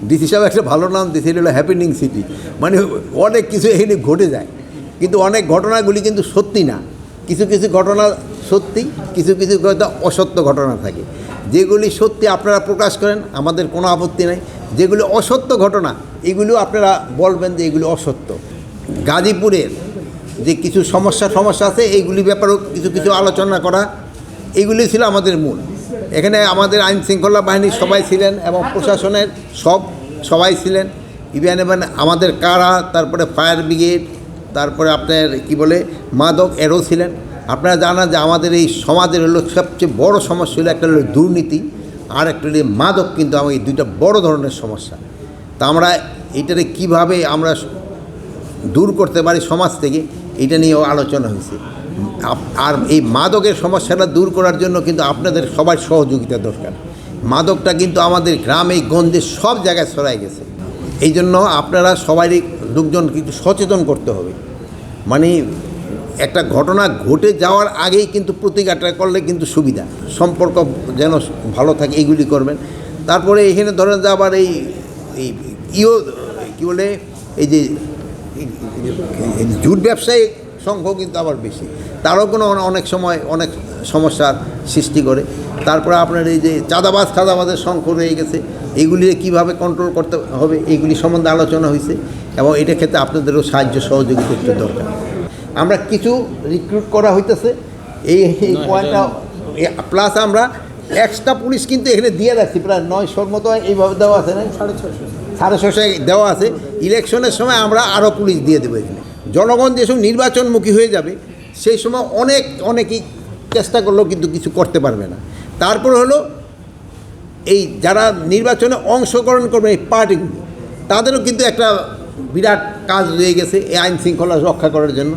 DC সাহেব একটা ভালো নাম দিয়েছিল হলো হ্যাপেনিং সিটি, মানে অনেক কিছু এখানে ঘটে যায়, কিন্তু অনেক ঘটনাগুলি কিন্তু সত্যি না। কিছু কিছু ঘটনা সত্যি, কিছু কিছু ঘটনা অসত্য ঘটনা থাকে। যেগুলি সত্যি আপনারা প্রকাশ করেন, আমাদের কোনো আপত্তি নাই। যেগুলি অসত্য ঘটনা এগুলিও আপনারা বলবেন যে এগুলি অসত্য। গাজীপুরের যে কিছু সমস্যা আছে এইগুলি ব্যাপারেও কিছু কিছু আলোচনা করা, এইগুলি ছিল আমাদের মূল। এখানে আমাদের আইন শৃঙ্খলা বাহিনীর সবাই ছিলেন এবং প্রশাসনের সবাই ছিলেন, ইভেন আমাদের কারা, তারপরে ফায়ার ব্রিগেড, তারপরে আপনার কি বলে মাদক এরও ছিলেন। আপনারা জানেন যে আমাদের এই সমাজের হলো সবচেয়ে বড় সমস্যা হলো একটা হলো দুর্নীতি, আর একটা হলো মাদক। কিন্তু আমার এই দুইটা বড় ধরনের সমস্যা। তা আমরা এইটারে কীভাবে আমরা দূর করতে পারি সমাজ থেকে, এটা নিয়েও আলোচনা হয়েছে। আর এই মাদকের সমস্যাটা দূর করার জন্য কিন্তু আপনাদের সবার সহযোগিতা দরকার। মাদকটা কিন্তু আমাদের গ্রামে গঞ্জে সব জায়গায় ছড়াই গেছে। এই জন্য আপনারা সবাই লোকজন কিন্তু সচেতন করতে হবে। মানে একটা ঘটনা ঘটে যাওয়ার আগেই কিন্তু প্রতিকারটা করলে কিন্তু সুবিধা, সম্পর্ক যেন ভালো থাকে, এইগুলি করবেন। তারপরে এখানে ধরেন যে আবার এই কী বলে এই যে জুট ব্যবসায়ী সংখ্যা কিন্তু আবার বেশি, তারও কোনো অনেক সময় অনেক সমস্যার সৃষ্টি করে। তারপরে আপনার এই যে চাঁদাবাজের সংখ্যা রয়ে গেছে, এইগুলি কীভাবে কন্ট্রোল করতে হবে এইগুলি সম্বন্ধে আলোচনা হয়েছে, এবং এটা ক্ষেত্রে আপনাদেরও সাহায্য সহযোগিতা একটু দরকার। আমরা কিছু রিক্রুট করা হইতেছে এই পয়েন্টটা, প্লাস আমরা এক্সট্রা পুলিশ কিন্তু এখানে দিয়ে রাখছি, প্রায় 900 মতো এইভাবে দেওয়া আছে না, 650 দেওয়া আছে। ইলেকশনের সময় আমরা আরও পুলিশ দিয়ে দেবো এখানে। জনগণ যেসব নির্বাচনমুখী হয়ে যাবে সেই সময় অনেকেই চেষ্টা করলেও কিন্তু কিছু করতে পারবে না। তারপর হলো এই যারা নির্বাচনে অংশগ্রহণ করবে এই পার্টিগুলি, তাদেরও কিন্তু একটা বিরাট কাজ রয়ে গেছে এই আইন শৃঙ্খলা রক্ষা করার জন্য।